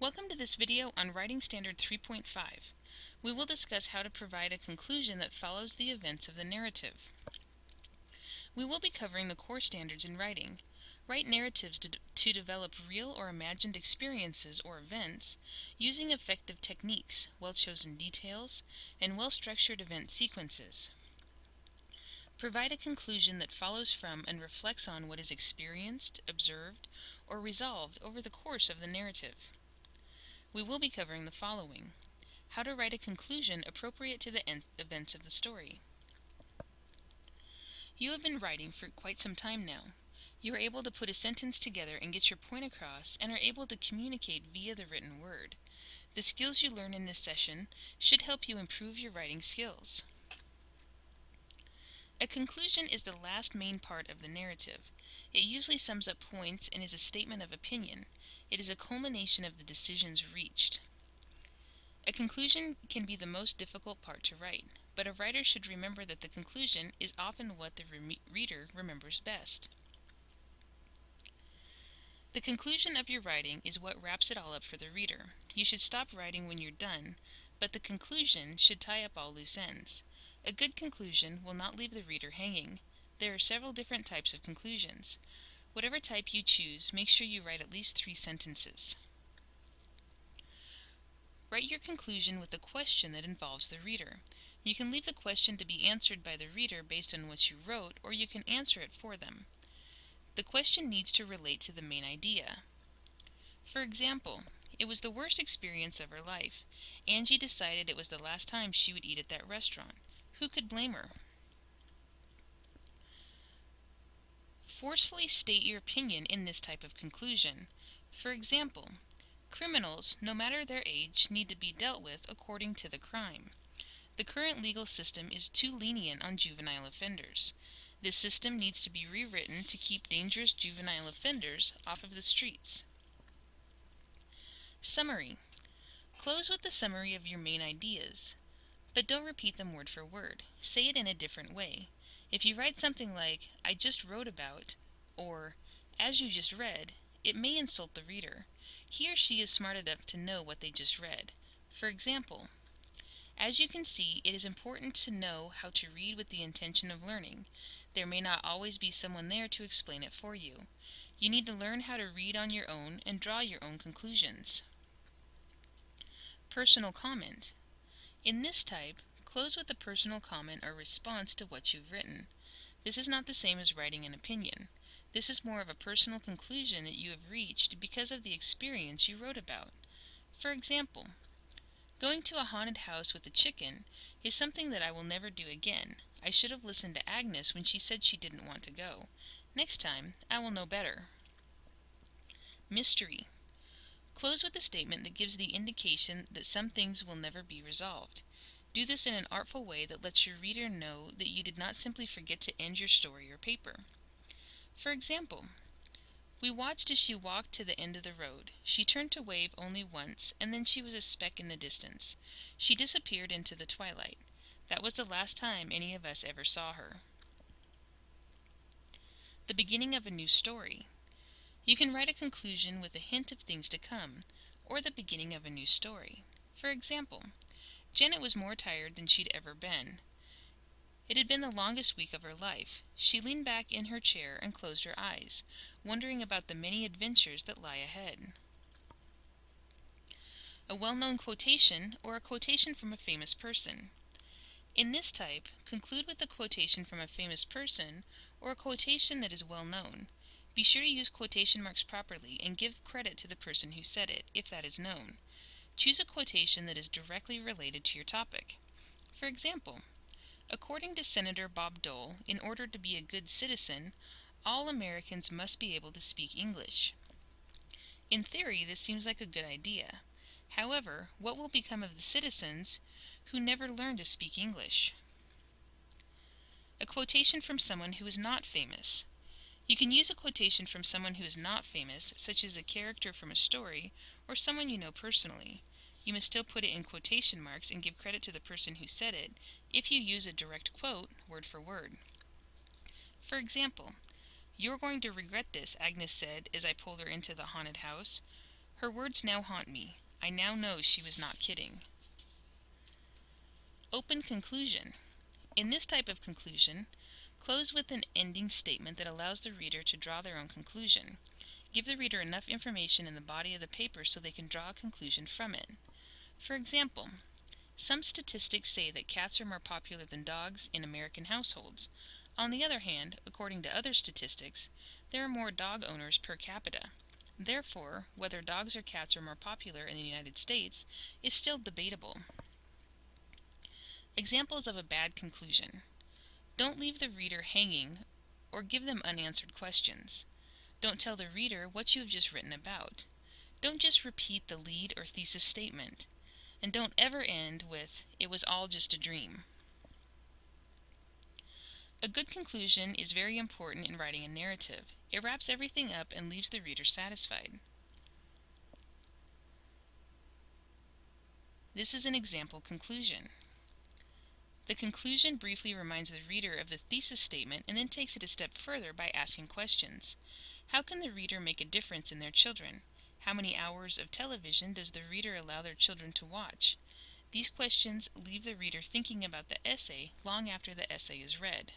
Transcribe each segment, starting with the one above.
Welcome to this video on Writing Standard 3.5. We will discuss how to provide a conclusion that follows the events of the narrative. We will be covering the core standards in writing. Write narratives to develop real or imagined experiences or events using effective techniques, well-chosen details, and well-structured event sequences. Provide a conclusion that follows from and reflects on what is experienced, observed, or resolved over the course of the narrative. We will be covering the following: how to write a conclusion appropriate to the events of the story. You have been writing for quite some time now. You are able to put a sentence together and get your point across and are able to communicate via the written word. The skills you learn in this session should help you improve your writing skills. A conclusion is the last main part of the narrative. It usually sums up points and is a statement of opinion. It is a culmination of the decisions reached. A conclusion can be the most difficult part to write, but a writer should remember that the conclusion is often what the reader remembers best. The conclusion of your writing is what wraps it all up for the reader. You should stop writing when you're done, but the conclusion should tie up all loose ends. A good conclusion will not leave the reader hanging. There are several different types of conclusions. Whatever type you choose, make sure you write at least 3 sentences. Write your conclusion with a question that involves the reader. You can leave the question to be answered by the reader based on what you wrote, or you can answer it for them. The question needs to relate to the main idea. For example, it was the worst experience of her life. Angie decided it was the last time she would eat at that restaurant. Who could blame her? Forcefully state your opinion in this type of conclusion. For example, criminals, no matter their age, need to be dealt with according to the crime. The current legal system is too lenient on juvenile offenders. This system needs to be rewritten to keep dangerous juvenile offenders off of the streets. Summary. Close with the summary of your main ideas, but don't repeat them word for word. Say it in a different way. If you write something like, "I just wrote about," or "as you just read," it may insult the reader. He or she is smart enough to know what they just read. For example, as you can see, it is important to know how to read with the intention of learning. There may not always be someone there to explain it for you. You need to learn how to read on your own and draw your own conclusions. Personal comment. In this type, close with a personal comment or response to what you've written. This is not the same as writing an opinion. This is more of a personal conclusion that you have reached because of the experience you wrote about. For example, going to a haunted house with a chicken is something that I will never do again. I should have listened to Agnes when she said she didn't want to go. Next time, I will know better. Mystery. Close with a statement that gives the indication that some things will never be resolved. Do this in an artful way that lets your reader know that you did not simply forget to end your story or paper. For example, we watched as she walked to the end of the road. She turned to wave only once, and then she was a speck in the distance. She disappeared into the twilight. That was the last time any of us ever saw her. The beginning of a new story. You can write a conclusion with a hint of things to come, or the beginning of a new story. For example, Janet was more tired than she'd ever been. It had been the longest week of her life. She leaned back in her chair and closed her eyes, wondering about the many adventures that lie ahead. A well-known quotation, or a quotation from a famous person. In this type, conclude with a quotation from a famous person, or a quotation that is well known. Be sure to use quotation marks properly and give credit to the person who said it, if that is known. Choose a quotation that is directly related to your topic. For example, according to Senator Bob Dole, in order to be a good citizen, all Americans must be able to speak English. In theory, this seems like a good idea. However, what will become of the citizens who never learn to speak English? A quotation from someone who is not famous. You can use a quotation from someone who is not famous, such as a character from a story, or someone you know personally. You must still put it in quotation marks and give credit to the person who said it if you use a direct quote, word for word. For example, "You're going to regret this," Agnes said as I pulled her into the haunted house. Her words now haunt me. I now know she was not kidding. Open conclusion. In this type of conclusion, close with an ending statement that allows the reader to draw their own conclusion. Give the reader enough information in the body of the paper so they can draw a conclusion from it. For example, some statistics say that cats are more popular than dogs in American households. On the other hand, according to other statistics, there are more dog owners per capita. Therefore, whether dogs or cats are more popular in the United States is still debatable. Examples of a bad conclusion. Don't leave the reader hanging or give them unanswered questions. Don't tell the reader what you have just written about. Don't just repeat the lead or thesis statement. And don't ever end with, "It was all just a dream." A good conclusion is very important in writing a narrative. It wraps everything up and leaves the reader satisfied. This is an example conclusion. The conclusion briefly reminds the reader of the thesis statement and then takes it a step further by asking questions. How can the reader make a difference in their children? How many hours of television does the reader allow their children to watch? These questions leave the reader thinking about the essay long after the essay is read.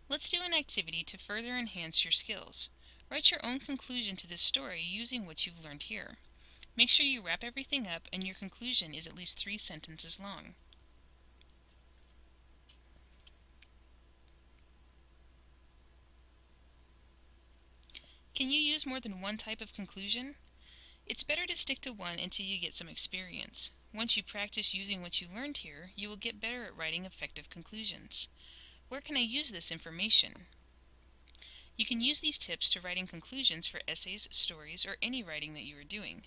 Let's do an activity to further enhance your skills. Write your own conclusion to this story using what you've learned here. Make sure you wrap everything up and your conclusion is at least 3 sentences long. Can you use more than one type of conclusion? It's better to stick to one until you get some experience. Once you practice using what you learned here, you will get better at writing effective conclusions. Where can I use this information? You can use these tips to writing conclusions for essays, stories, or any writing that you are doing.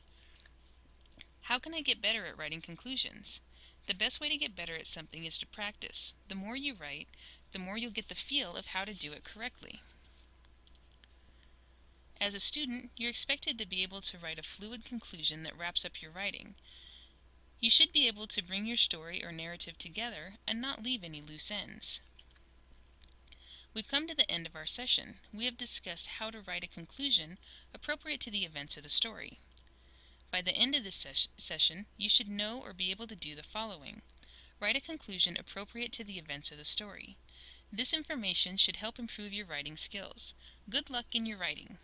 How can I get better at writing conclusions? The best way to get better at something is to practice. The more you write, the more you'll get the feel of how to do it correctly. As a student, you're expected to be able to write a fluid conclusion that wraps up your writing. You should be able to bring your story or narrative together and not leave any loose ends. We've come to the end of our session. We have discussed how to write a conclusion appropriate to the events of the story. By the end of this session, you should know or be able to do the following. Write a conclusion appropriate to the events of the story. This information should help improve your writing skills. Good luck in your writing.